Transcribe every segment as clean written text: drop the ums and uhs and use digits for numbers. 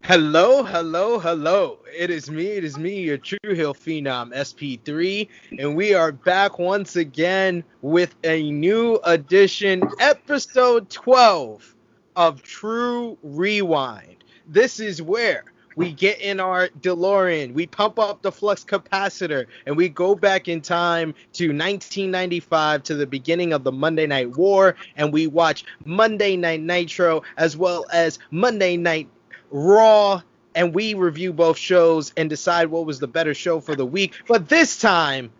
Hello, hello, hello. It is me, your True Hill Phenom SP3, and we are back once again with a new edition, episode 12 of True Rewind. This is where we get in our DeLorean, we pump up the flux capacitor, and we go back in time to 1995 to the beginning of the Monday Night War, and we watch Monday Night Nitro as well as Monday Night Raw, and we review both shows and decide what was the better show for the week. But this time,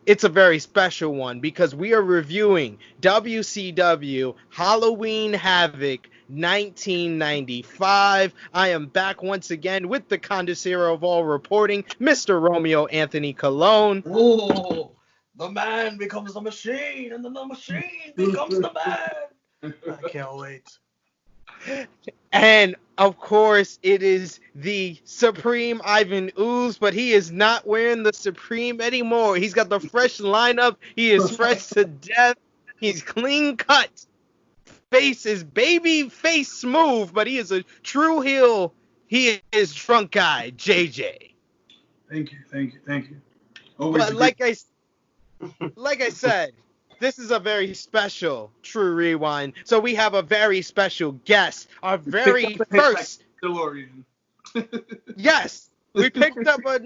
it's a very special one because we are reviewing WCW Halloween Havoc 1995. I am back once again with the connoisseur of all reporting, Mr. Romeo Anthony Colon. Oh, the man becomes the machine, and then the machine becomes the man. I can't wait. And, of course, it is the Supreme Ivan Ooze, but he is not wearing the Supreme anymore. He's got the fresh lineup. He is fresh to death. He's clean cut. Face is baby face smooth, but he is a true heel. He is drunk guy, JJ. Thank you. But like I said, this is a very special True Rewind. So we have a very special guest. Our very first DeLorean. Yes, we picked up a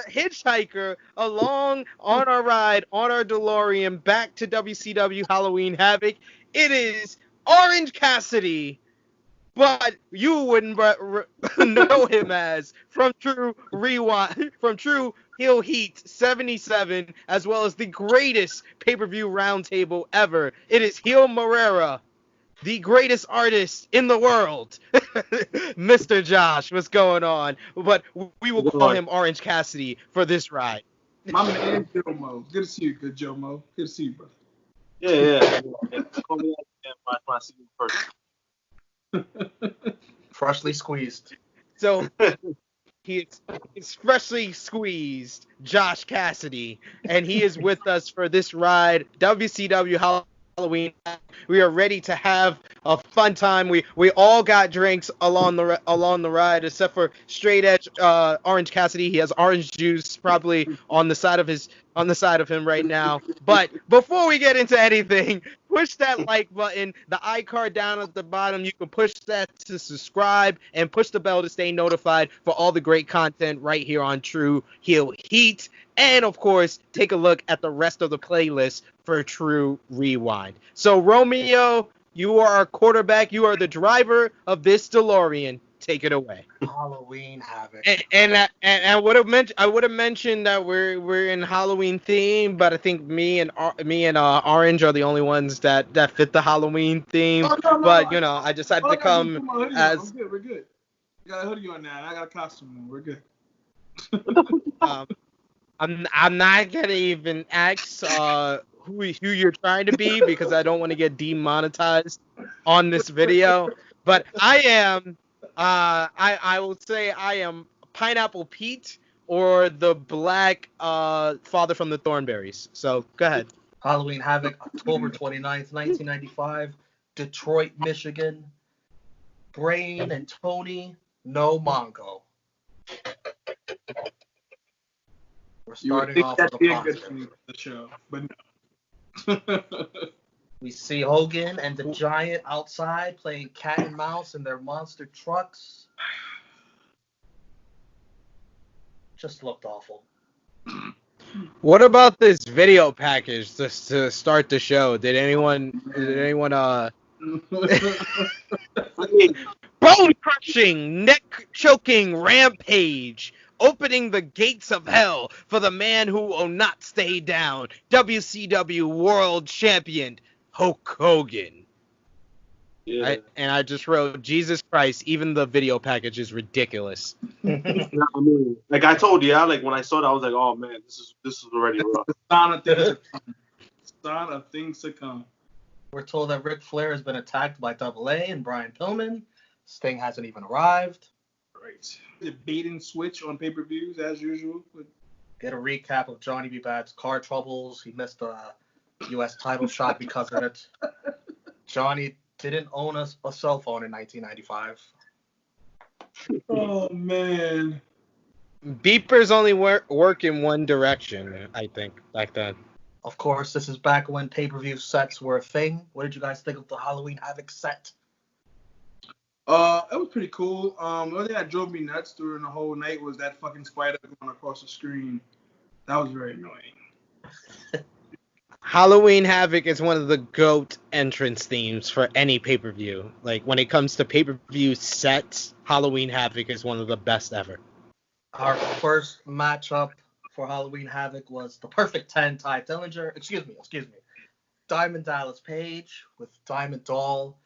hitchhiker along on our ride on our DeLorean back to WCW Halloween Havoc. It is Orange Cassidy, but you wouldn't know him as from True Rewind, from True Heel Heat 77, as well as the greatest pay-per-view roundtable ever. It is Heel Morera, the greatest artist in the world. Mr. Josh, what's going on? But we will call him Orange Cassidy for this ride. My man, Jomo. Good to see you, good Jomo. Good to see you, brother. Yeah. Call me when I see you first. Freshly squeezed. So he's freshly squeezed Josh Cassidy, and he is with us for this ride, WCW Halloween. We are ready to have a fun time. We all got drinks along the ride, except for straight edge Orange Cassidy. He has orange juice probably on the side of him right now. But before we get into anything, push that like button, the iCard down at the bottom. You can push that to subscribe and push the bell to stay notified for all the great content right here on True Heel Heat. And of course, take a look at the rest of the playlist for True Rewind. So Romeo, you are our quarterback. You are the driver of this DeLorean. Take it away. Halloween Havoc. And I would have mentioned that we're in Halloween theme, but I think me and Orange are the only ones that fit the Halloween theme. But you know, I decided to come as. We're good. You got a hoodie on now. I got a costume on. We're good. I'm not gonna even ask who you're trying to be because I don't want to get demonetized on this video. But I am. I will say I am Pineapple Pete or the black father from the Thornberries. So go ahead. Halloween Havoc, October 29th, 1995, Detroit, Michigan. Brain and Tony, no Mongo. We're starting off with a positive. The show, but no. We see Hogan and the Giant outside playing cat and mouse in their monster trucks. Just looked awful. What about this video package to start the show? Did anyone bone crushing, neck choking rampage, opening the gates of hell for the man who will not stay down, WCW World Champion Hulk Hogan. Yeah. I just wrote, Jesus Christ, even the video package is ridiculous. I mean, like I told you, when I saw that, I was like, oh man, this is already rough. Sign of things to come. We're told that Ric Flair has been attacked by Double A and Brian Pillman. Sting hasn't even arrived. Right. The bait and switch on pay-per-views as usual. Get a recap of Johnny B. Bad's car troubles. He missed a U.S. title shot because of it. Johnny didn't own a cell phone in 1995. Oh man. Beepers only work in one direction, I think, back then. Of course, this is back when pay-per-view sets were a thing. What did you guys think of the Halloween Havoc set? It was pretty cool. The only thing that drove me nuts during the whole night was that fucking spider going across the screen. That was very annoying. Halloween Havoc is one of the GOAT entrance themes for any pay-per-view. Like, when it comes to pay-per-view sets, Halloween Havoc is one of the best ever. Our first matchup for Halloween Havoc was the Perfect 10 Ty Dillinger. Excuse me. Diamond Dallas Page with Diamond Doll.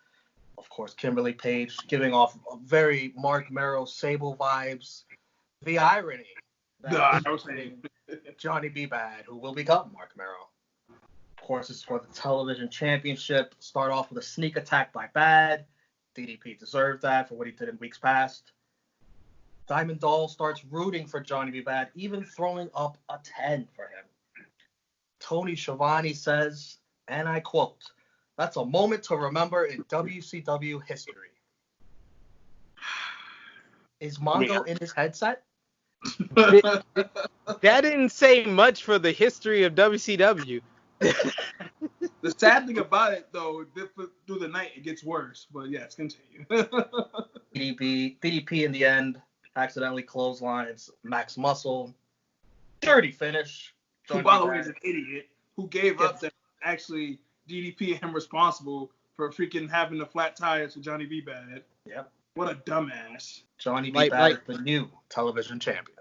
Of course, Kimberly Page giving off very Mark Merrow Sable vibes. The irony that I was saying. Johnny B. Bad, who will become Mark Merrow. Of course, it's for the television championship. Start off with a sneak attack by Bad. DDP deserved that for what he did in weeks past. Diamond Doll starts rooting for Johnny B. Bad, even throwing up a 10 for him. Tony Schiavone says, and I quote, "That's a moment to remember in WCW history." Is Mongo in his headset? That didn't say much for the history of WCW. The sad thing about it, though, through the night, it gets worse. But yes, continue. DDP in the end accidentally clotheslines Max Muscle. Dirty finish. Who, by the way, is an idiot who gave up that actually DDP and him responsible for freaking having the flat tires for Johnny B. Bad. Yep. What a dumbass. Johnny B. Bad is the new television champion.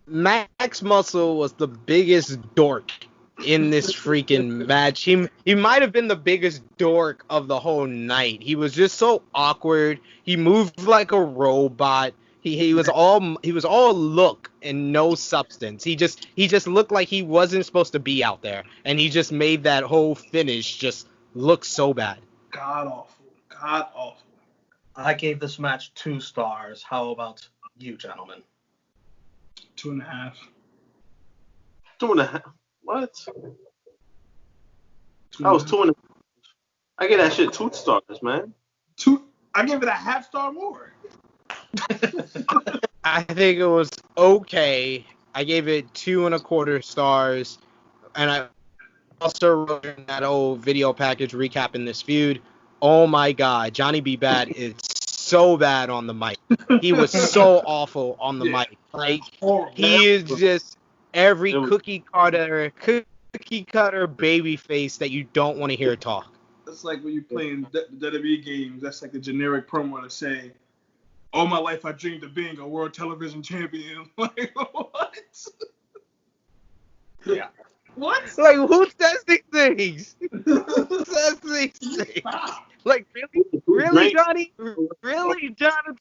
Max Muscle was the biggest dork in this freaking match. He might have been the biggest dork of the whole night. He was just so awkward. He moved like a robot. He was all look and no substance. He just looked like he wasn't supposed to be out there, and he just made that whole finish just look so bad. God awful. I gave this match 2 stars. How about you, gentlemen? 2.5. 2.5. What? I was 2.5. I get that shit 2 stars, man. 2. I give it a half star more. I think it was okay. I gave it 2.25 stars, and I also wrote in that old video package recapping this feud. Oh my God, Johnny B. Bad is so bad on the mic. He was so awful on the mic. Like, he is just every cookie cutter baby face that you don't want to hear talk. That's like when you're playing WWE games. That's like a generic promo to say, "All my life I dreamed of being a world television champion." Like, what? Yeah. What? Like, who says these things? Who says these things? Like, really, Johnny? Really, Jonathan?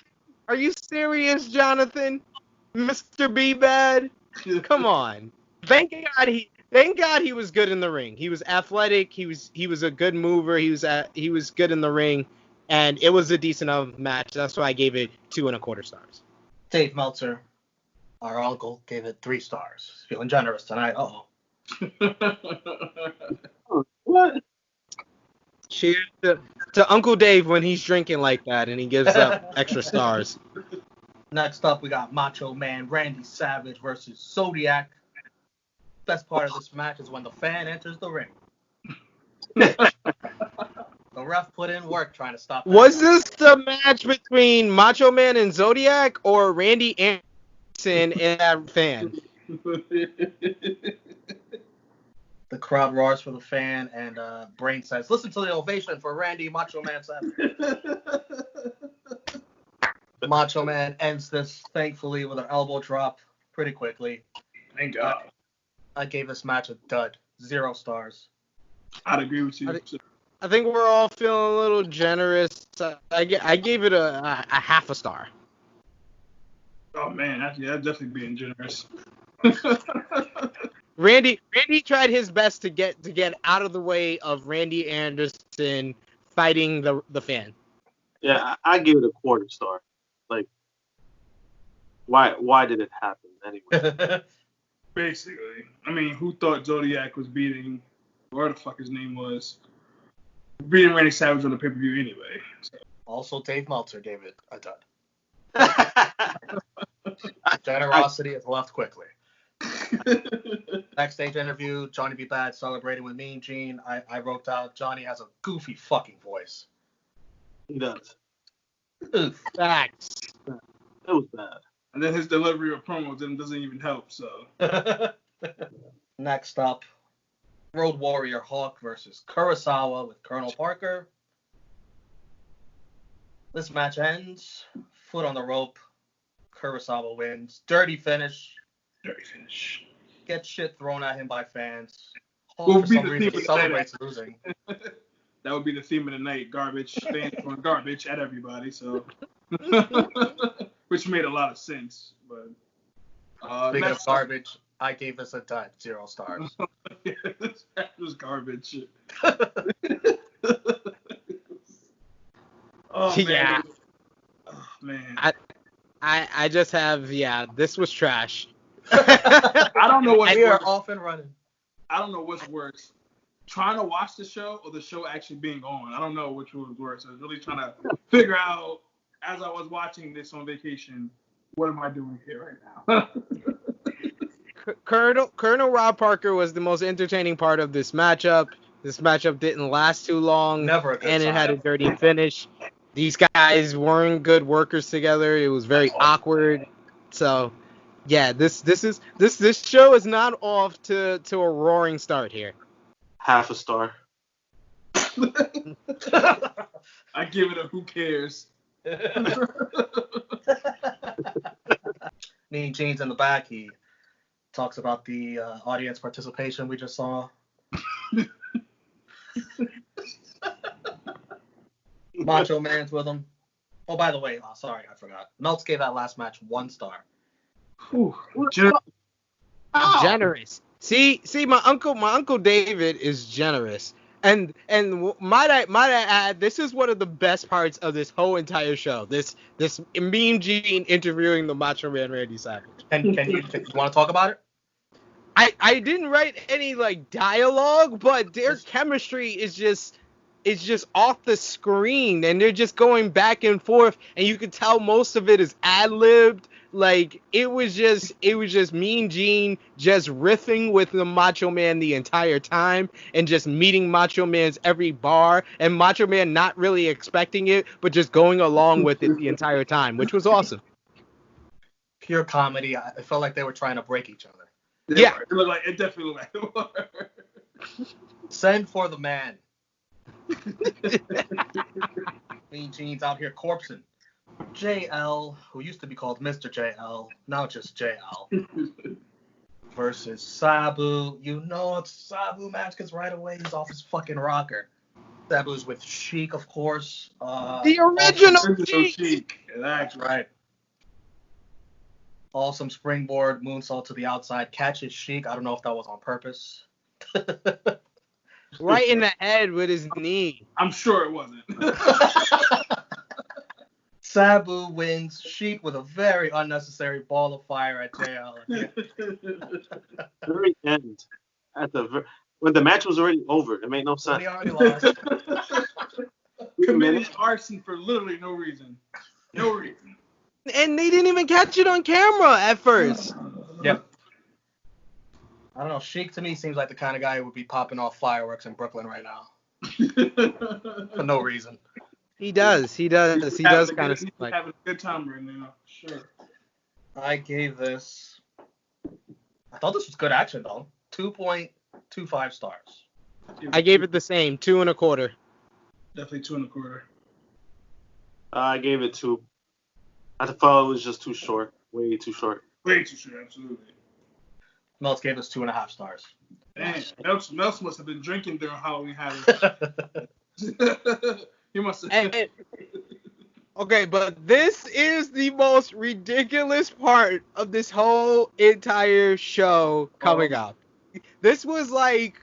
Are you serious, Jonathan? Mr. B. Bad? Come on. Thank God he was good in the ring. He was athletic. He was a good mover. He was good in the ring, and it was a decent enough match. That's why I gave it 2.25 stars. Dave Meltzer, our uncle, gave it 3 stars. Feeling generous tonight. What? Cheers to Uncle Dave when he's drinking like that and he gives up extra stars. Next up, we got Macho Man Randy Savage versus Zodiac. Best part of this match is when the fan enters the ring. The ref put in work trying to stop that. Was this the match between Macho Man and Zodiac or Randy Anderson and that fan? The crowd roars for the fan, and Brain says, "Listen to the ovation for Randy Macho Man Savage." Macho Man ends this, thankfully, with an elbow drop pretty quickly. Thank God. I gave this match a dud. 0 stars. I'd agree with you. I think we're all feeling a little generous. I gave it a half a star. Oh, man. That's definitely being generous. Randy tried his best to get out of the way of Randy Anderson fighting the fan. Yeah, I give it a 1/4 star. Like, why did it happen anyway? Basically. I mean, who thought Zodiac was beating, whatever the fuck his name was, beating Randy Savage on the pay-per-view anyway? So. Also, Dave Meltzer gave it a dud. Generosity is left quickly. Backstage interview, Johnny B. Bad celebrating with Mean Gene. I wrote out Johnny has a goofy fucking voice. He does. Facts. It was bad. And then his delivery of promos doesn't even help. So Next up, Road Warrior Hawk versus Kurosawa with Colonel Parker. This match ends. Foot on the rope. Kurosawa wins. Dirty finish. Gets shit thrown at him by fans. Hawk, for some reason, celebrates losing. That would be the theme of the night. Garbage. Fans throwing garbage at everybody. So, which made a lot of sense. But speaking of garbage, I gave this a 0 stars. That was garbage. Oh man. Yeah. Oh man. I just have, this was trash. I don't know what's We are worse. off and running. I don't know what's worse. Trying to watch the show or the show actually being on. I don't know which one was worse. I was really trying to figure out, as I was watching this on vacation, what am I doing here right now? Colonel Rob Parker was the most entertaining part of this matchup. This matchup didn't last too long. Never a good And it sign. had a dirty finish. These guys weren't good workers together. It was very awkward. So, yeah, this show is not off to a roaring start here. Half a star. I give it a who cares. Mean Gene's in the back. He talks about the audience participation we just saw. Macho Man's with him. Oh, by the way, sorry, I forgot. Meltz gave that last match 1 star. Whew. Generous. See, my uncle David is generous. And might I add, this is one of the best parts of this whole entire show. This Mean Gene interviewing the Macho Man Randy Savage. Can you want to talk about it? I didn't write any dialogue, but their chemistry is just off the screen, and they're just going back and forth, and you could tell most of it is ad-libbed. It was just Mean Gene just riffing with the Macho Man the entire time, and just meeting Macho Man's every bar, and Macho Man not really expecting it, but just going along with it the entire time, which was awesome. Pure comedy. I felt like they were trying to break each other. Yeah. It definitely looked like it. Send for the man. Mean Gene's out here corpsing. JL, who used to be called Mr. JL, now just JL, versus Sabu. You know it's Sabu match because right away he's off his fucking rocker. Sabu's with Sheik, of course. The original Sheik. That's right. Awesome springboard moonsault to the outside. Catches Sheik. I don't know if that was on purpose. Right in the head with his knee. I'm sure it wasn't. Sabu wins. Sheik with a very unnecessary ball of fire at JL. Very end. When the match was already over, it made no sense. He already lost. Committed arson for literally no reason. No reason. And they didn't even catch it on camera at first. Yep. I don't know. Sheik to me seems like the kind of guy who would be popping off fireworks in Brooklyn right now. For no reason. He does. He does kind of like having a good time right now. Sure. I gave this. I thought this was good action though. 2.25 stars. I gave it the same, 2 1/4. Definitely 2 1/4. I gave it 2. I thought it was just too short. Way too short. Way too short, absolutely. Meltz gave us 2.5 stars. Damn, Meltz must have been drinking during Halloween Havoc. He must have. Okay, but this is the most ridiculous part of this whole entire show coming up. This is like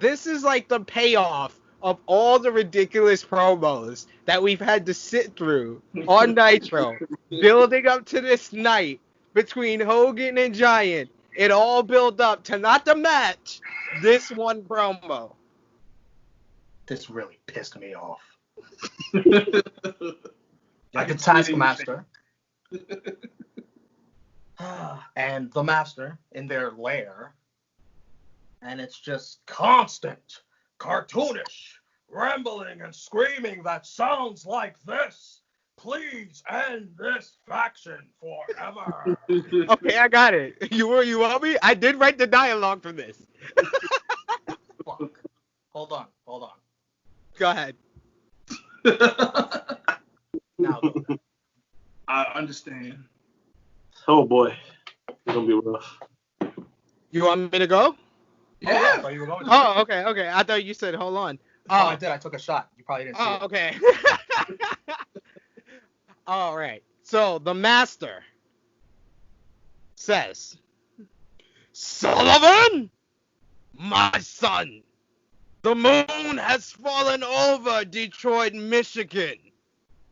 the payoff of all the ridiculous promos that we've had to sit through on Nitro, building up to this night between Hogan and Giant. It all built up to not the match, this one promo. This really pissed me off. Like the Taskmaster. And the Master in their lair. And it's just constant, cartoonish, rambling and screaming that sounds like this. Please end this faction forever. Okay, I got it. You want me? I did write the dialogue for this. Fuck. Hold on. Go ahead. Now go ahead. I understand. Oh boy, it's gonna be rough. You want me to go? Yeah. I thought you were going to. Oh, okay. I thought you said hold on. I did. I took a shot. You probably didn't see it. Okay. All right. So the Master says, Sullivan, my son, the moon has fallen over Detroit, Michigan.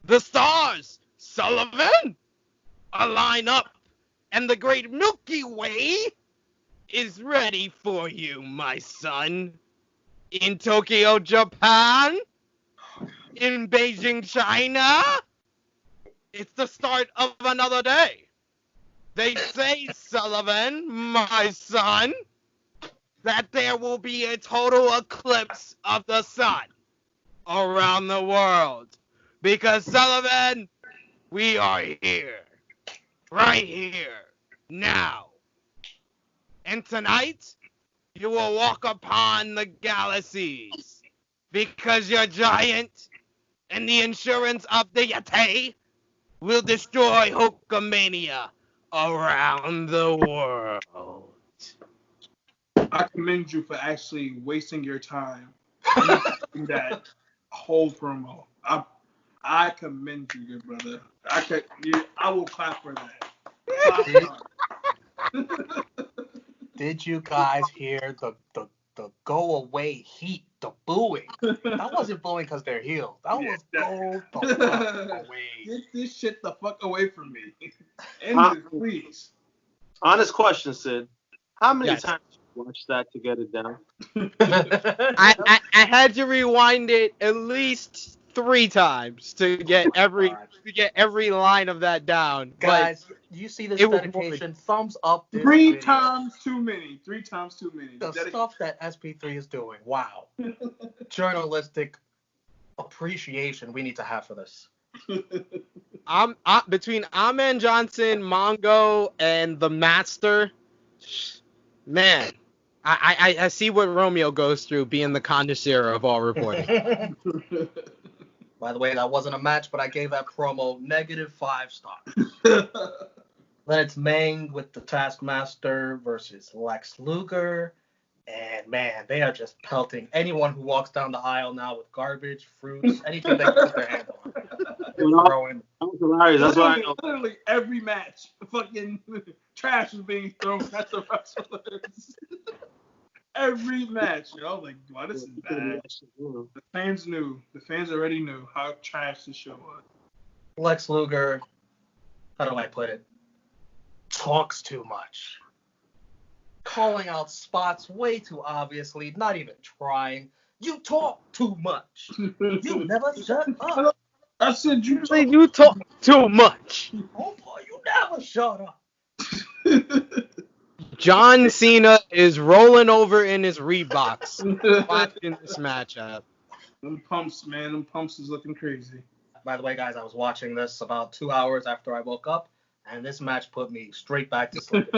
The stars, Sullivan, align up, and the great Milky Way is ready for you, my son. In Tokyo, Japan, in Beijing, China, it's the start of another day. They say, Sullivan, my son, that there will be a total eclipse of the sun around the world. Because, Sullivan, we are here. Right here. Now. And tonight, you will walk upon the galaxies. Because you're giant, and the insurance of the Yeti will destroy Hulkamania around the world. I commend you for actually wasting your time in that whole promo. I commend you, good brother. I will clap for that. Did you guys hear the go away heat, the booing? That wasn't booing because they're healed. That was go the fuck away. Get this shit the fuck away from me. End it, please. Honest question, Sid. How many Yes. times did you watch that to get it down? I had to rewind it at least 3 times to get every line of that down. Guys, you see this dedication? Thumbs up this 3 video. times too many. 3 times too many. The stuff that SP3 is doing. Wow. Journalistic appreciation we need to have for this. Between Amen Johnson, Mongo, and the Master, man, I see what Romeo goes through being the connoisseur of all reporting. By the way, that wasn't a match, but I gave that promo -5 stars. Then it's Mang with the Taskmaster versus Lex Luger. And man, they are just pelting anyone who walks down the aisle now with garbage, fruits, anything they can put their hand on. Throwing. That was hilarious. That's why I know. Literally every match, fucking trash is being thrown at the wrestlers. Every match. I was like, wow, this is bad. The fans knew. The fans already knew how trash this show was. Lex Luger, how do I put it? Talks too much. Calling out spots way too obviously, not even trying. You talk too much. You never shut up. I said you talk too much. Oh boy, you never shut up. John Cena is rolling over in his Reeboks watching this matchup. Them pumps, man. Them pumps is looking crazy. By the way, guys, I was watching this about 2 hours after I woke up, and this match put me straight back to sleep.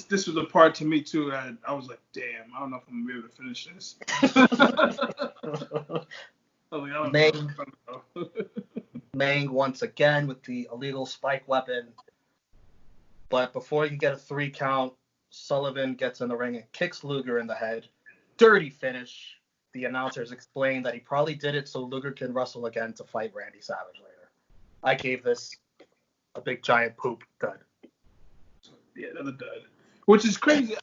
This was a part to me too that I was like, damn, I don't know if I'm gonna be able to finish this. I was like, I don't know. Mang once again with the illegal spike weapon. But before you get a 3 count, Sullivan gets in the ring and kicks Luger in the head. Dirty finish. The announcers explained that he probably did it so Luger can wrestle again to fight Randy Savage later. I gave this a big giant poop dud. Yeah, another dud. Which is crazy.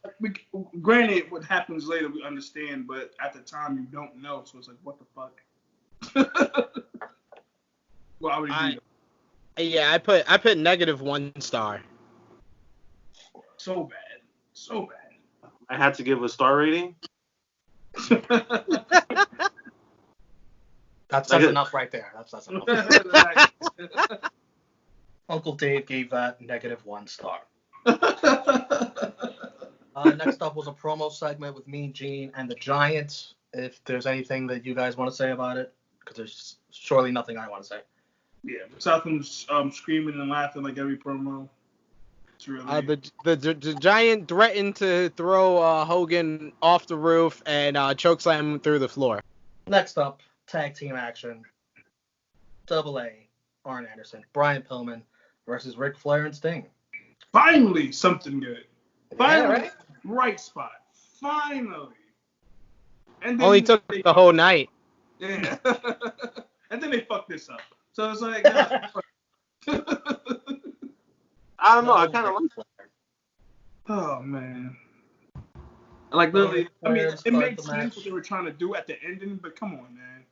Granted, what happens later we understand, but at the time you don't know, so it's like, what the fuck? Why would he do that? Yeah, I put -1 star. So bad. So bad. I had to give a star rating. That's enough right there. That's enough. Uncle Dave gave that -1 star. Next up was a promo segment with Mean Gene and the Giants. If there's anything that you guys want to say about it, because there's surely nothing I want to say. Yeah, aside from screaming and laughing like every promo. It's really... the Giant threatened to throw Hogan off the roof and chokeslam him through the floor. Next up, tag team action. Double A, Arn Anderson, Brian Pillman versus Ric Flair and Sting. Finally, something good. Finally, Yeah, right spot. Finally. And then Only took the whole night. Yeah. And then they fucked this up. So it's like, I don't know. I kind of like Flair. oh man. Like literally, I mean, it makes sense what they were trying to do at the ending, but come on, man.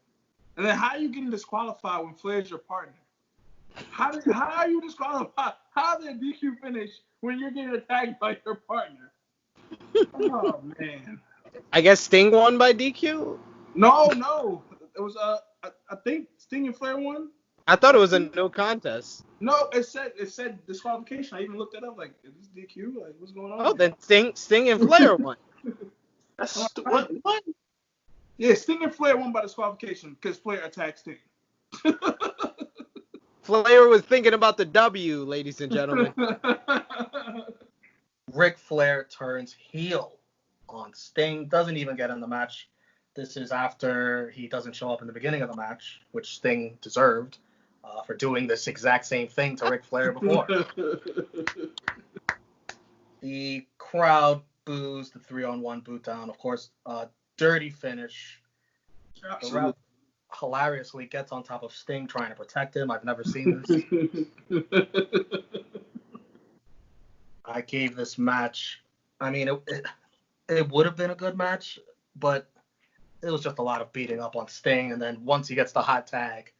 And then how are you getting disqualified when Flair's your partner? How are you disqualified? How did DQ finish when you're getting attacked by your partner? Oh man. I guess Sting won by DQ? No. It was I think Sting and Flair won. I thought it was a no contest. No, it said disqualification. I even looked it up. Like, is this DQ? Like, what's going on? Oh, then Sting and Flair won. That's what? Yeah, Sting and Flair won by disqualification because Flair attacked Sting. Flair was thinking about the W, ladies and gentlemen. Ric Flair turns heel on Sting. Doesn't even get in the match. This is after he doesn't show up in the beginning of the match, which Sting deserved for doing this exact same thing to Ric Flair before. The crowd boos the 3-on-1 boot down. Of course, dirty finish. The ref hilariously gets on top of Sting trying to protect him. I've never seen this. I gave this match, I mean, it would have been a good match, but it was just a lot of beating up on Sting, and then once he gets the hot tag,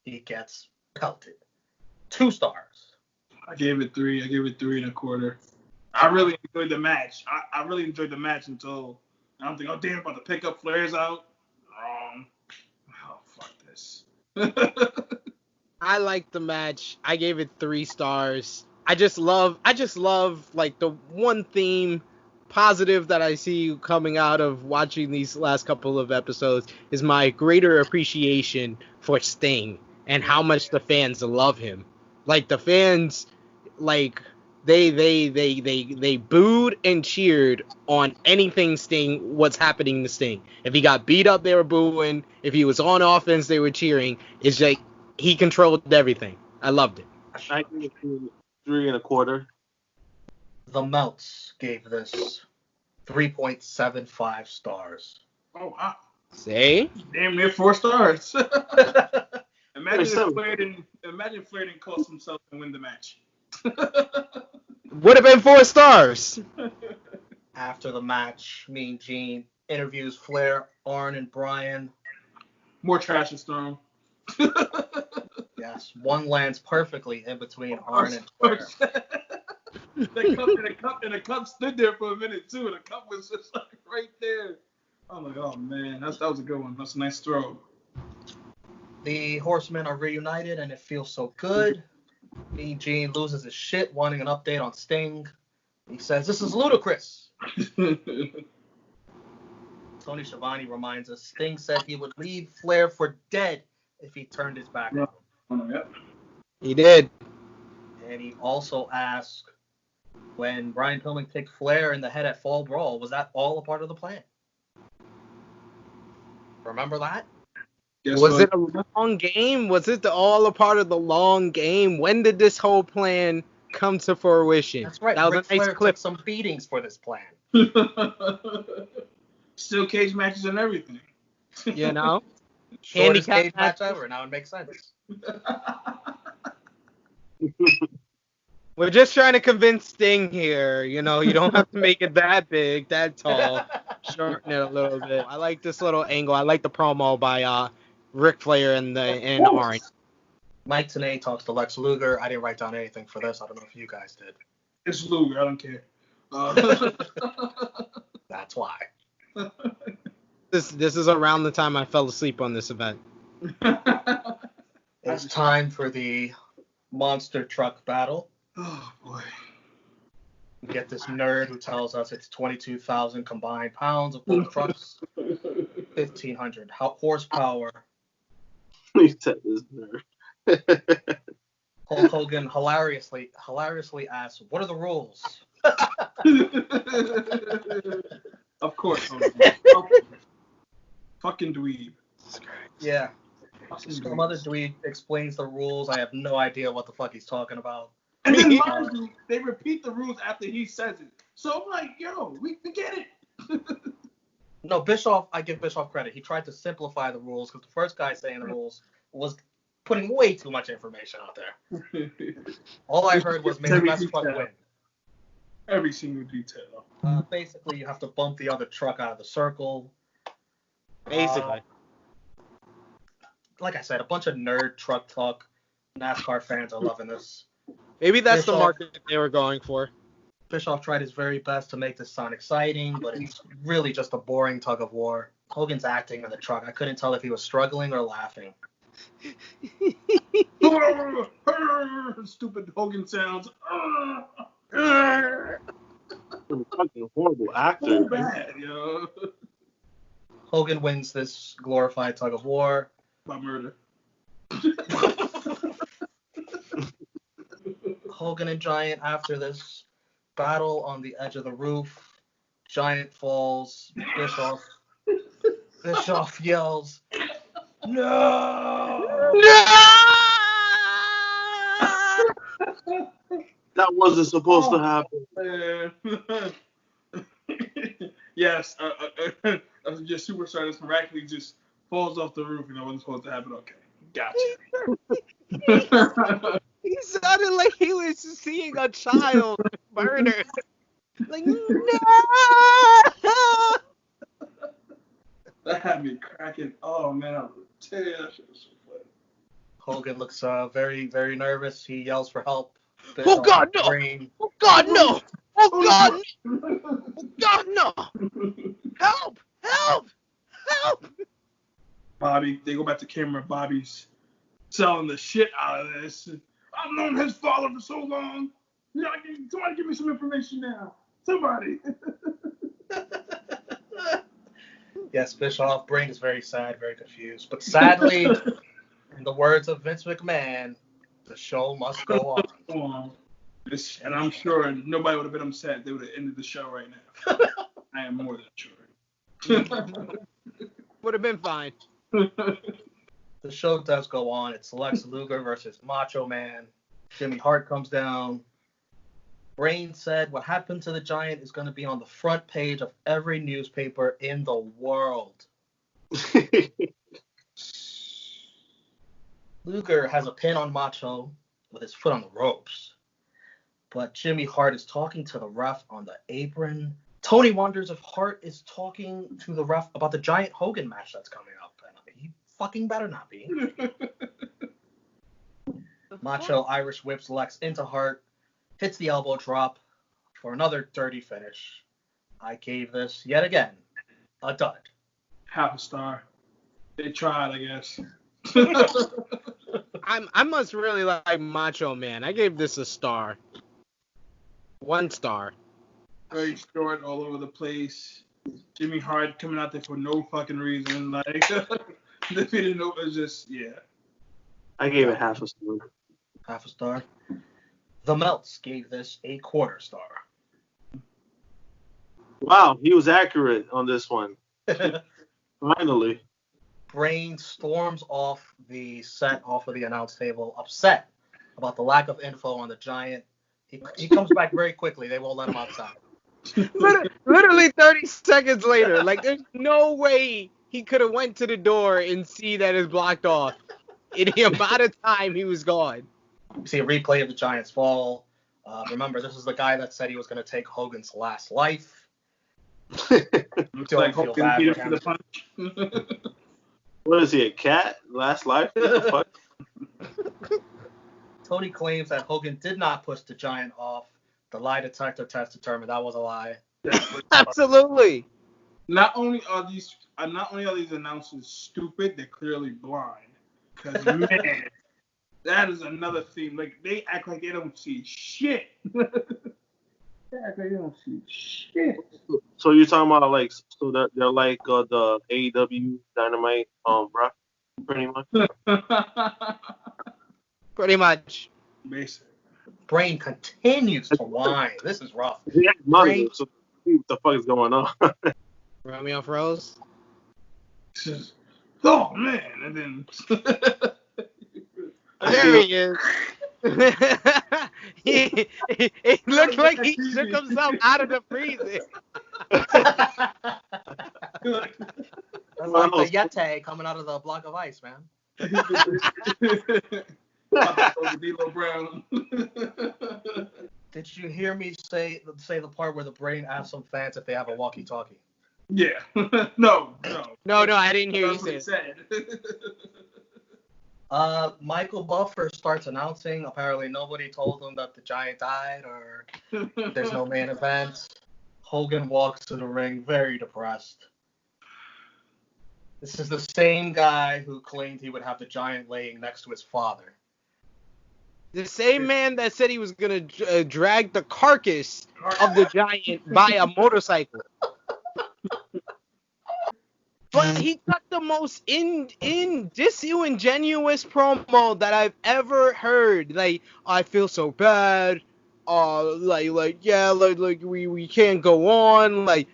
he gets pelted. 2 stars. I gave it 3. I gave it 3 1/4. I really enjoyed the match. I really enjoyed the match until I'm thinking, oh damn, about to pick up Flair's out. Wrong. Oh fuck this. I liked the match. I gave it 3 stars. I just love like the one theme positive that I see coming out of watching these last couple of episodes is my greater appreciation for Sting and how much the fans love him. Like the fans, like they booed and cheered on anything Sting, what's happening to Sting. If he got beat up, they were booing. If he was on offense, they were cheering. It's like he controlled everything. I loved it. I give it 3 1/4. The Melts gave this 3.75 stars. Oh wow. Say? Damn near 4 stars. Imagine if Flair didn't cost himself and win the match. Would have been 4 stars. After the match, Mean Gene interviews Flair, Arn, and Brian. More trash is thrown. Yes, one lands perfectly in between Arn and Flair. The cup stood there for a minute too, and the cup was just like right there. I'm like, oh man, that was a good one. That's a nice throw. The Horsemen are reunited, and it feels so good. Mean Gene loses his shit, wanting an update on Sting. He says, "This is ludicrous." Tony Schiavone reminds us Sting said he would leave Flair for dead if he turned his back on him. Yep. He did. And he also asked, when Brian Pillman kicked Flair in the head at Fall Brawl, was that all a part of the plan? Remember that? Was it a long game? Was it all a part of the long game? When did this whole plan come to fruition? That's right. That was Ric a nice Flair clip. took some beatings for this plan. Steel cage matches and everything. You know? Shortest Handicap cage match matches. ever. Now it makes sense. We're just trying to convince Sting here. You know, you don't have to make it that big, that tall. Shorten it a little bit. I like this little angle. I like the promo by Ric Flair and Arn. Mike Tenay talks to Lex Luger. I didn't write down anything for this. I don't know if you guys did. It's Luger. I don't care. That's why. This is around the time I fell asleep on this event. It's time for the monster truck battle. Oh boy. We get this nerd who tells us it's 22,000 combined pounds of both trucks, 1,500 horsepower. He said this nerd. Hulk Hogan hilariously asks, "What are the rules?" Of course. Fucking dweeb. Yeah. Some other dweeb explains the rules. I have no idea what the fuck he's talking about. And then mind you, they repeat the rules after he says it. So I'm like, yo, we get it. No, Bischoff, I give Bischoff credit. He tried to simplify the rules because the first guy saying the rules was putting way too much information out there. All I heard was, may the best truck win. Every single detail. Basically, you have to bump the other truck out of the circle. Basically. Like I said, a bunch of nerd truck talk. NASCAR fans are loving this. Maybe that's Bischoff, the market they were going for. Bischoff tried his very best to make this sound exciting, but it's really just a boring tug of war. Hogan's acting in the truck. I couldn't tell if he was struggling or laughing. Stupid Hogan sounds. Fucking horrible actor. So bad, yo. Hogan wins this glorified tug of war. By murder. Hogan and Giant after this battle on the edge of the roof. Giant falls. Bischoff yells, "No! No! That wasn't supposed to happen. Yes, just superstar just miraculously just falls off the roof. You know, wasn't supposed to happen. Okay, gotcha. He sounded like he was seeing a child murdered. Like, no! That had me cracking. Oh man, I was tell you, that shit was so funny. Hogan looks very, very nervous. He yells for help. Oh God, no! Oh God, no! Oh God! Oh God, no! Help! Help! Help! Bobby, they go back to camera. Bobby's selling the shit out of this. I've known his father for so long. Somebody give me some information now. Somebody. Yes, Bischoff Brain is very sad, very confused. But sadly, in the words of Vince McMahon, the show must go on. And I'm sure nobody would have been upset. They would have ended the show right now. I am more than sure. Would have been fine. The show does go on. It's Lex Luger versus Macho Man. Jimmy Hart comes down. Brain said what happened to the Giant is going to be on the front page of every newspaper in the world. Luger has a pin on Macho with his foot on the ropes. But Jimmy Hart is talking to the ref on the apron. Tony wonders if Hart is talking to the ref about the Giant Hogan match that's coming up. And he fucking better not be. Macho Irish whips Lex into Hart, hits the elbow drop for another dirty finish. I gave this, yet again, a dud. Half a star. They tried, I guess. I must really like Macho Man. I gave this a star. 1 star. Very short, all over the place. Jimmy Hart coming out there for no fucking reason. Like, if he didn't know, it was just, yeah. I gave it half a star. Half a star. The Melts gave this a 1/4 star. Wow, he was accurate on this one. Finally. Brain storms off the set, off of the announce table, upset about the lack of info on the Giant. He comes back very quickly. They won't let him outside. Literally 30 seconds later. Like, there's no way he could have went to the door and see that it's blocked off in the amount of time he was gone. You see a replay of the Giant's fall. Remember, this is the guy that said he was going to take Hogan's last life. Looks like Hogan beat him for the punch. What is he, a cat? Last life? What the fuck? Tony claims that Hogan did not push the Giant off. The lie detector test determined that was a lie. Absolutely. Not only are these announcers stupid, they're clearly blind. Because, man, that is another theme. Like, they act like they don't see shit. They act like they don't see shit. So you're talking about like, so they're like the AEW Dynamite, bro, pretty much. Pretty much. Basic. Brain continues to whine. This is rough. Yeah, Brain, so what the fuck is going on? Romeo froze. Just, oh, man. And then... There he is. It looked like he shook himself out of the freezer. that's like the Yeti coming out of the block of ice, man. D'Lo Brown. Did you hear me say the part where the Brain asked some fans if they have a walkie-talkie? Yeah. No, I didn't hear you That's what say he it. said. Michael Buffer starts announcing. Apparently nobody told him that the Giant died or there's no main event. Hogan walks to the ring very depressed. This is the same guy who claimed he would have the Giant laying next to his father. The same man that said he was going to drag the carcass of the Giant by a motorcycle. But he cut the most disingenuous promo that I've ever heard. Like, I feel so bad. We can't go on. Like,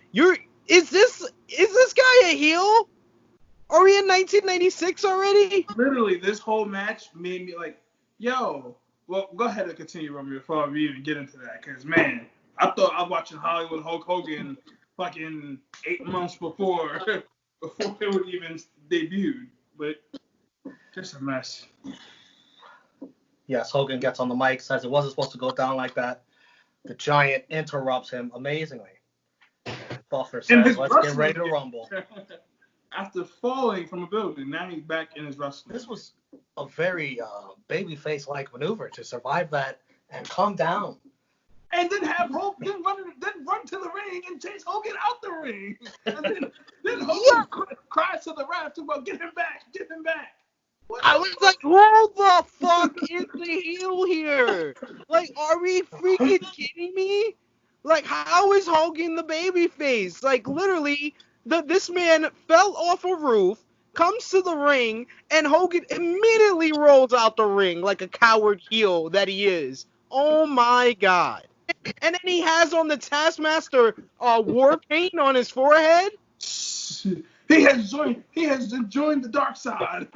is this guy a heel? Are we in 1996 already? Literally, this whole match made me like, yo. Well, go ahead and continue, Romeo, before we even get into that. Because, man, I thought I was watching Hollywood Hulk Hogan fucking 8 months before it would even debuted. But just a mess. Yes, Hogan gets on the mic, says it wasn't supposed to go down like that. The Giant interrupts him amazingly. Buffer says, let's get ready to rumble. After falling from a building, now he's back in his wrestling. This was a very babyface-like maneuver to survive that and calm down. And then have Hogan run to the ring and chase Hogan out the ring. And then Hogan cries to the ref about get him back. I was like, who the fuck is the heel here? Like, are we freaking kidding me? Like, how is Hogan the babyface? Like, literally, this man fell off a roof, comes to the ring, and Hogan immediately rolls out the ring like a coward heel that he is. Oh my god. And then he has on the Taskmaster war paint on his forehead. He has joined the dark side.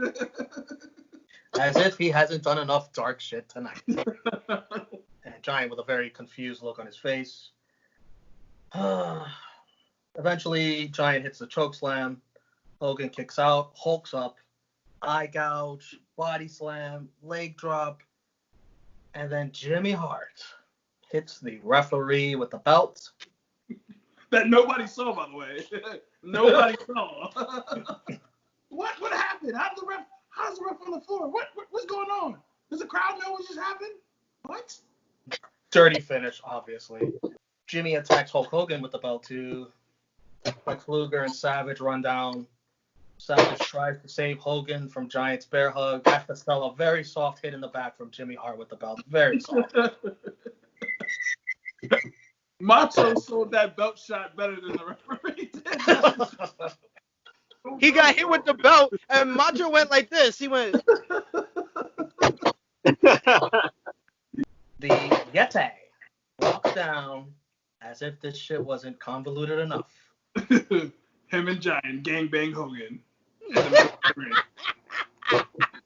As if he hasn't done enough dark shit tonight. And Giant with a very confused look on his face. Eventually, Giant hits the chokeslam. Hogan kicks out, hulks up, eye gouge, body slam, leg drop, and then Jimmy Hart hits the referee with the belt. That nobody saw, by the way. Nobody saw. What happened? How's the ref on the floor? What's going on? Does the crowd know what just happened? What? Dirty finish, obviously. Jimmy attacks Hulk Hogan with the belt too. Lex Luger and Savage run down. Savage tries to save Hogan from Giant's bear hug. Has to sell a very soft hit in the back from Jimmy Hart with the belt. Very soft. Macho sold that belt shot better than the referee did. He got hit with the belt, and Macho went like this. He went. The Yeti walks down as if this shit wasn't convoluted enough. Him and Giant gangbang Hogan.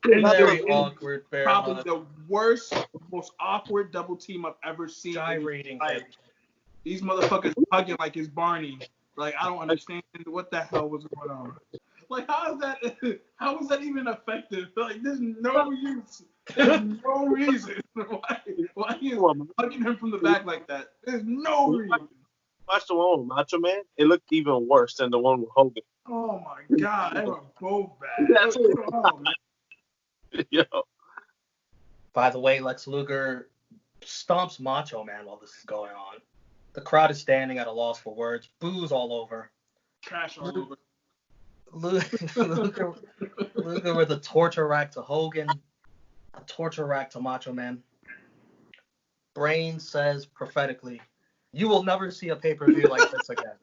Very awkward bear Probably hug. the worst, most awkward double team I've ever seen. Gyrating. Like, these motherfuckers hugging like it's Barney. Like, I don't understand what the hell was going on. Like, how is that even effective? Like, there's no use. There's no reason. Why are you hugging him from the back like that? There's no reason. Watch the one with Macho Man. It looked even worse than the one with Hogan. Oh my god, they were both bad. Oh, man. Yo. By the way, Lex Luger stomps Macho Man while this is going on. The crowd is standing at a loss for words. Boos all over. Trash all over. Luger with a torture rack to Hogan, a torture rack to Macho Man. Brain says prophetically, "You will never see a pay-per-view like this again."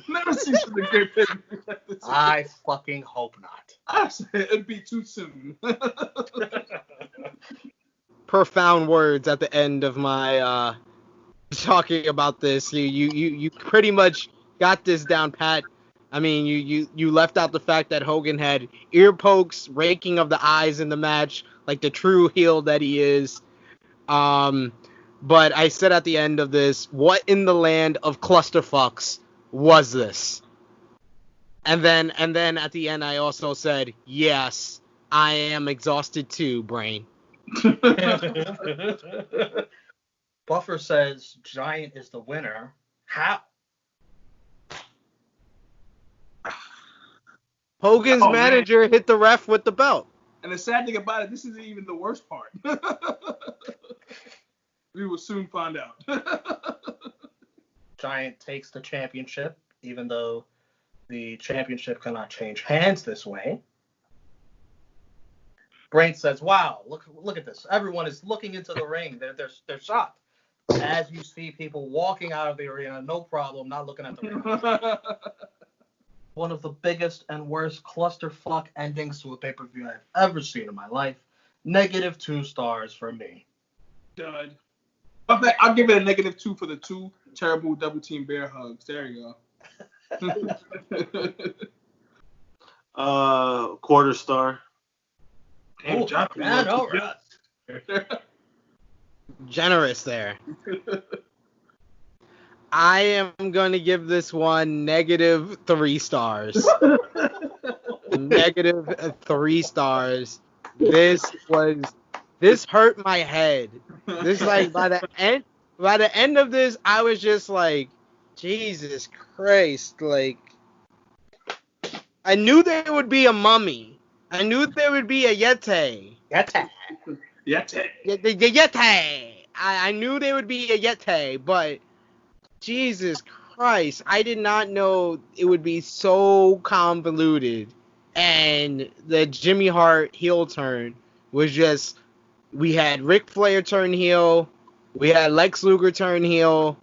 Never seen such a great pay-per-view like this. I fucking hope not. I said it'd be too soon. Profound words at the end of my talking about this. You pretty much got this down pat. I mean, you left out the fact that Hogan had ear pokes, raking of the eyes in the match, like the true heel that he is. But I said at the end of this, what in the land of clusterfucks was this? And then at the end, I also said, yes, I am exhausted too, Brain. Buffer says Giant is the winner. How? Hogan's manager hit the ref with the belt. And the sad thing about it, this isn't even the worst part. We will soon find out. Giant takes the championship, even though the championship cannot change hands this way. Brain says, "Wow, look at this! Everyone is looking into the ring. They're shocked." As you see people walking out of the arena, no problem, not looking at the ring. One of the biggest and worst clusterfuck endings to a pay-per-view I've ever seen in my life. -2 stars for me. Dud. I'll give it a -2 for the 2 terrible double team bear hugs. There you go. Quarter star. Damn, John, man, all right. Generous there. I am going to give this one -3 stars. -3 stars. This hurt my head. This, like, by the end of this, I was just like, Jesus Christ, like, I knew there would be a mummy. I knew there would be a Yeti. Yeti. I knew there would be a Yeti, but Jesus Christ, I did not know it would be so convoluted. And the Jimmy Hart heel turn was just, we had Ric Flair turn heel, we had Lex Luger turn heel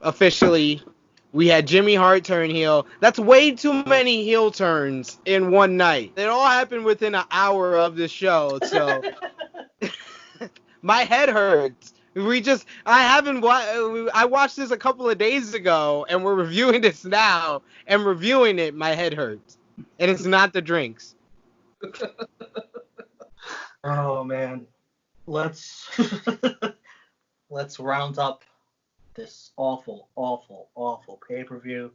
officially, we had Jimmy Hart turn heel. That's way too many heel turns in one night. It all happened within an hour of the show, so my head hurts. I watched this a couple of days ago, and we're reviewing this now, and reviewing it, my head hurts. And it's not the drinks. Oh, man. Let's round up this awful, awful, awful pay-per-view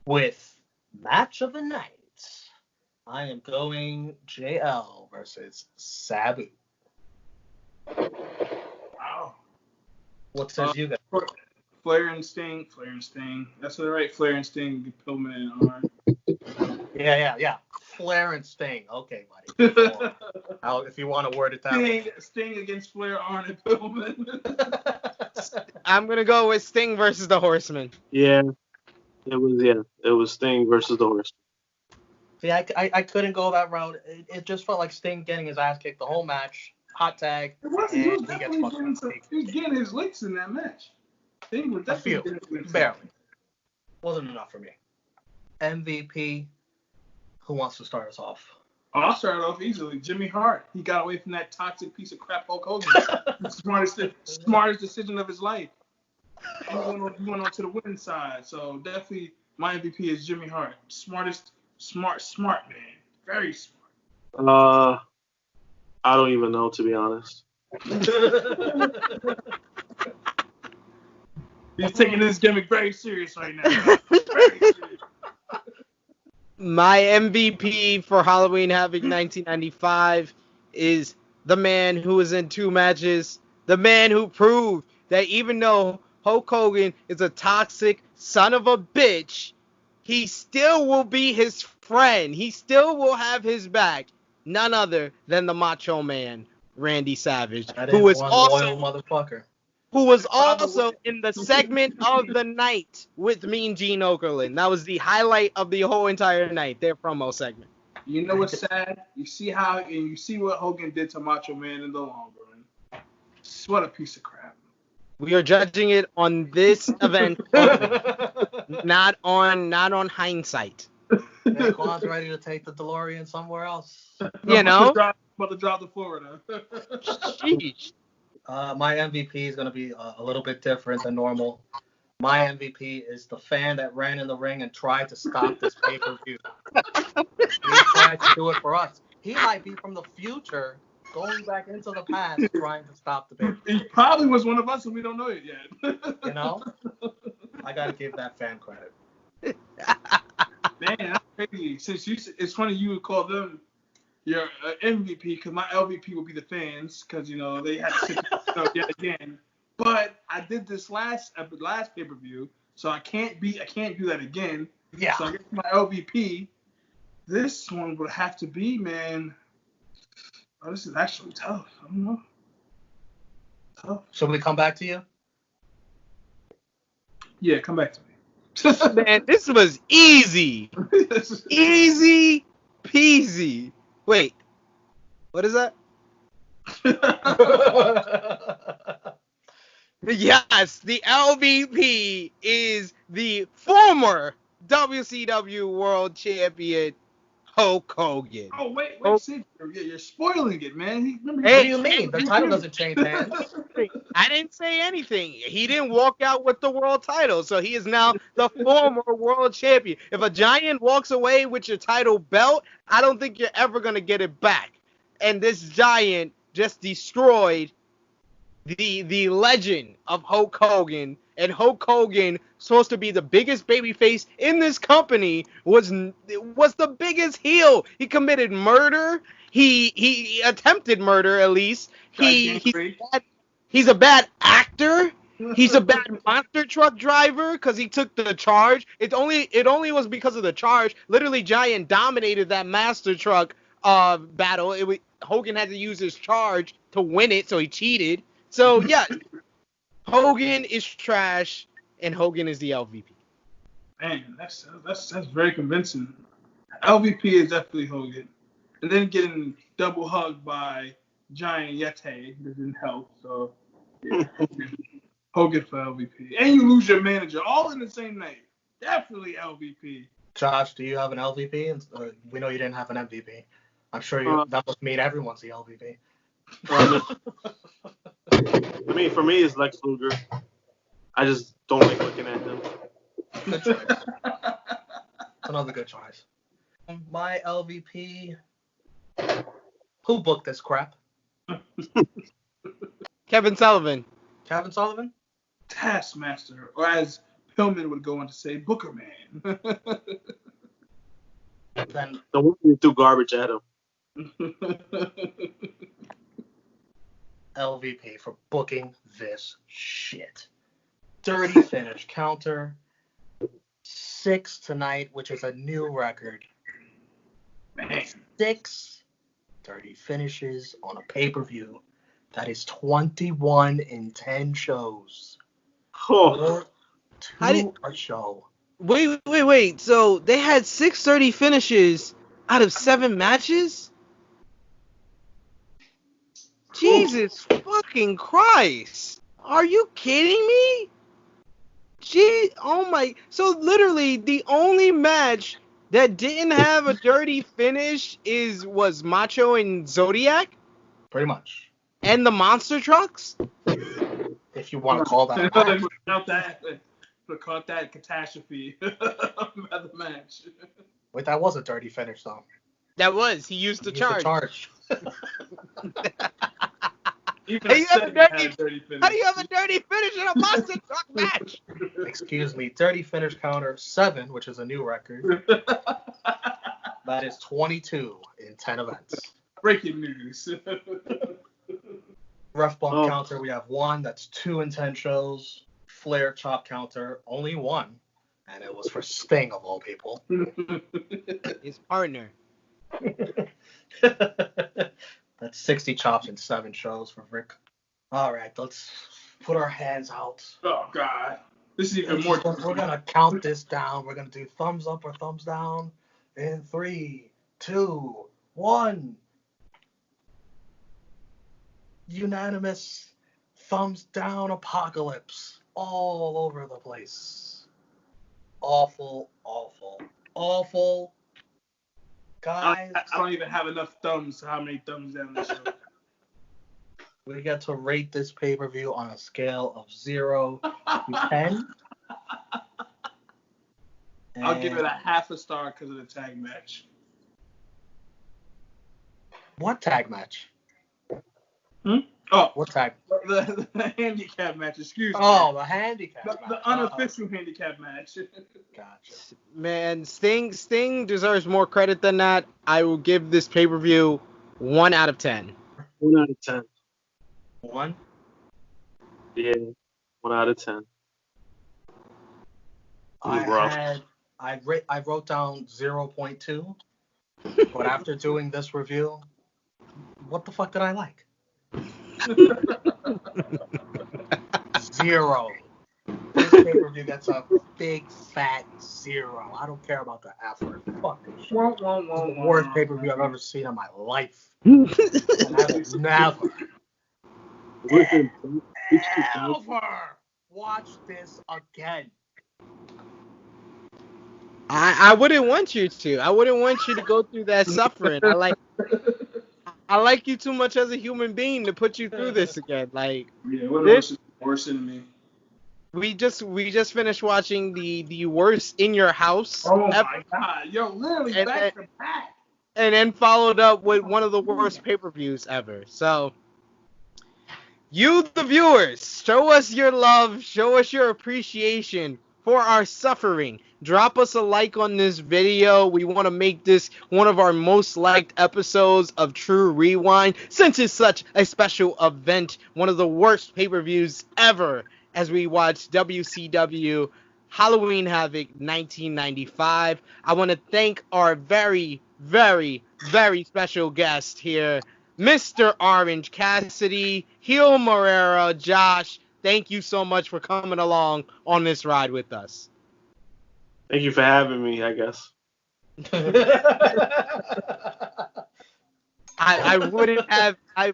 with match of the night. I am going JL versus Sabu. Wow. What says you guys? Flair and Sting. That's right. Flair and Sting, Pillman and Hart. Yeah. Flair and Sting. Okay, buddy. If you want to word it that way. Sting against Flair, Arn, and Pillman. I'm going to go with Sting versus the Horseman. Yeah. It was Sting versus the Horseman. See, I couldn't go that route. It just felt like Sting getting his ass kicked the whole match. Hot tag. He was getting his licks in that match. Sting was definitely barely. Wasn't enough for me. MVP. Who wants to start us off? I'll start it off easily. Jimmy Hart. He got away from that toxic piece of crap Hulk Hogan. The smartest decision of his life. He went on to the winning side. So definitely my MVP is Jimmy Hart. Smart man. Very smart. I don't even know, to be honest. He's taking this gimmick very serious right now. Very serious. My MVP for Halloween Havoc 1995 is the man who was in 2 matches, the man who proved that even though Hulk Hogan is a toxic son of a bitch, he still will be his friend. He still will have his back. None other than the Macho Man, Randy Savage, who is also loyal motherfucker. who was also in the segment of the night with Mean Gene Okerlund. That was the highlight of the whole entire night, their promo segment. You know what's sad? You see what Hogan did to Macho Man in the long run. What a piece of crap. We are judging it on this event only, not on hindsight. Juan's ready to take the DeLorean somewhere else. You know? About to drop to Florida. Sheesh. My MVP is going to be a little bit different than normal. My MVP is the fan that ran in the ring and tried to stop this pay-per-view. He tried to do it for us. He might be from the future going back into the past trying to stop the pay-per-view. He probably was one of us and we don't know it yet. You know? I got to give that fan credit. Man, that's crazy. It's funny you would call them your MVP because my LVP would be the fans because, you know, they had to sit yet again. But I did this last pay-per-view, so I can't do that again. Yeah. So I guess my LVP, this one would have to be, man. Oh, this is actually tough. I don't know. Tough. Should we come back to you? Yeah, come back to me. Man, this was easy. Easy peasy. Wait, what is that? Yes, the LVP is the former WCW World Champion Hulk Hogan. Oh, wait, Sid, you're spoiling it, man. What do you mean? The title doesn't change hands. I didn't say anything. He didn't walk out with the world title, so he is now the former world champion. If a giant walks away with your title belt, I don't think you're ever going to get it back. And this giant just destroyed the legend of Hulk Hogan. And Hulk Hogan, supposed to be the biggest babyface in this company, was the biggest heel. He committed murder. He attempted murder, at least. He's a bad actor. He's a bad monster truck driver because he took the charge. It only was because of the charge. Literally, Giant dominated that master truck battle. Hogan had to use his charge to win it, so he cheated. So yeah, Hogan is trash, and Hogan is the LVP. Man, that's very convincing. LVP is definitely Hogan, and then getting double hugged by Giant Yeti didn't help. So yeah, Hogan for LVP, and you lose your manager all in the same night. Definitely LVP. Josh, do you have an LVP? We know you didn't have an MVP. I'm sure that must mean everyone's the LVP. I mean, for me, it's Lex Luger. I just don't like looking at him. Good choice. It's another good choice. My LVP. Who booked this crap? Kevin Sullivan. Kevin Sullivan? Taskmaster, or as Pillman would go on to say, Booker Man. Then The one who threw garbage at him. LVP for booking this shit. Dirty finish counter. 6 tonight, which is a new record. Man. 6 dirty finishes on a pay-per-view. That is 21 in 10 shows. Oh. A show. Wait. So they had 630 finishes out of 7 matches? Jesus fucking Christ. Are you kidding me? Oh my. So literally the only match that didn't have a dirty finish was Macho and Zodiac? Pretty much. And the monster trucks? If you want to call that a match. Caught that catastrophe of the match. Wait, that was a dirty finish, though. That was. He used the charge. How do you have a dirty finish in a monster truck match? Excuse me. Dirty finish counter 7, which is a new record. That is 22 in 10 events. Breaking news. Ref bump counter, we have 1. That's 2 in 10 shows. Flair Chop Counter, only 1. And it was for Sting, of all people. His partner. That's 60 chops in 7 shows for Rick. All right, let's put our hands out. Oh God, this is even more. We're gonna count this down. We're gonna do thumbs up or thumbs down in 3, 2, 1. Unanimous thumbs down apocalypse all over the place. Awful, awful, awful. Guys, I don't even have enough thumbs. How many thumbs down this show? We get to rate this pay-per-view on a scale of 0 to 10. I'll give it a half a star because of the tag match. What tag match? Oh, What tag? The handicap match. Excuse me. Oh, the handicap match. The unofficial handicap match. Gotcha. Man, Sting deserves more credit than that. I will give this pay-per-view 1 out of 10. 1 out of 10. 1? Yeah, 1 out of 10. I wrote down 0.2, but after doing this review, what the fuck did I like? 0. This pay-per-view gets a big fat 0. I don't care about the effort. Fuck this shit. This is the worst pay-per-view I've ever seen in my life. And I will never watch this again. I wouldn't want you to. I wouldn't want you to go through that suffering. I like you too much as a human being to put you through this again. Like, yeah, what else is worse than me? We just finished watching the worst in your house. Oh my God, yo, literally back to back. And then followed up with one of the worst pay-per-views ever. So, you, the viewers, show us your love, show us your appreciation for our suffering. Drop us a like on this video. We want to make this one of our most liked episodes of True Rewind, since it's such a special event, one of the worst pay-per-views ever, as we watch WCW Halloween Havoc 1995. I want to thank our very, very, very special guest here, Mr. Orange Cassidy, Heel Morera, Josh. Thank you so much for coming along on this ride with us. Thank you for having me, I guess. I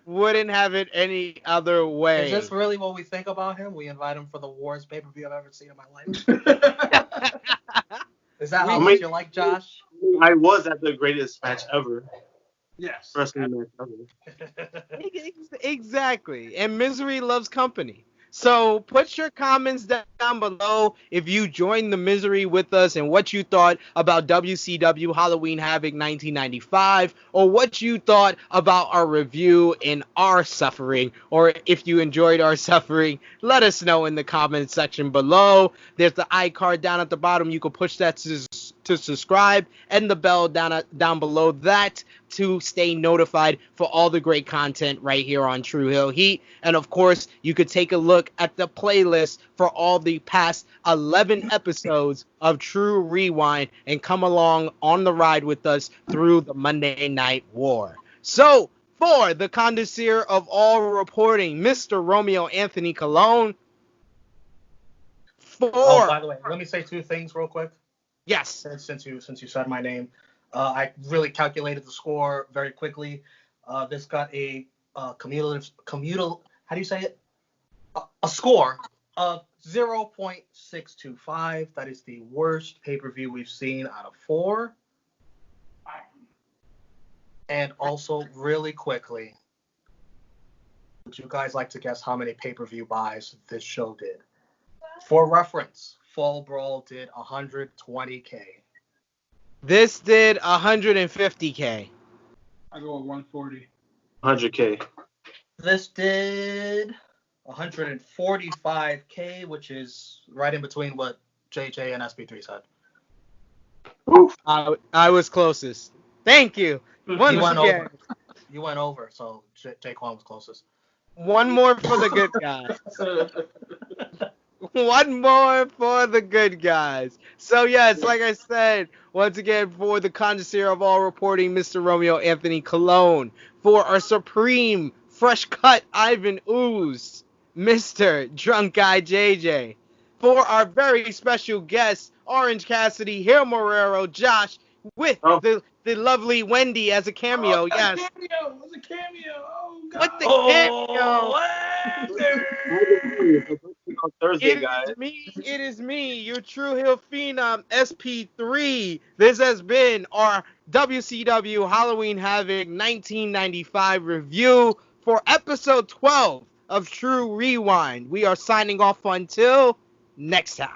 wouldn't have it any other way. Is this really what we think about him? We invite him for the worst pay-per-view I've ever seen in my life. Is that how much you like Josh? I was at the greatest match ever. Yes. Wrestling match ever. Exactly. And misery loves company. So put your comments down below if you joined the misery with us and what you thought about WCW Halloween Havoc 1995, or what you thought about our review and our suffering, or if you enjoyed our suffering, let us know in the comments section below. There's the iCard down at the bottom. You can push that to subscribe, and the bell down below that to stay notified for all the great content right here on True Hill Heat. And of course, you could take a look at the playlist for all the past 11 episodes of True Rewind and come along on the ride with us through the Monday Night War. So, for the connoisseur of all reporting, Mr. Romeo Anthony Colon. Oh, by the way, let me say 2 things real quick. Yes. Since you said my name, I really calculated the score very quickly. This got a cumulative. How do you say it? A score of 0.625. That is the worst pay-per-view we've seen out of 4. And also, really quickly, would you guys like to guess how many pay-per-view buys this show did? For reference, Fall Brawl did 120K. This did 150K. I go with 140. 100K. This did 145K, which is right in between what JJ and SP3 said. I was closest. Thank you. You went over, so Jaquan was closest. One more for the good guys. One more for the good guys. So yes, like I said, once again, for the connoisseur of all reporting, Mr. Romeo Anthony Colon. For our supreme fresh cut Ivan Ooze, Mr. Drunk Guy JJ. For our very special guests, Orange Cassidy, Hill Morero, Josh, with the lovely Wendy as a cameo. Yes. Cameo. It was a cameo. Oh, God. With the cameo. On Thursday, guys. It is me, your True Hill Phenom SP3. This has been our WCW Halloween Havoc 1995 review for episode 12 of True Rewind. We are signing off until next time.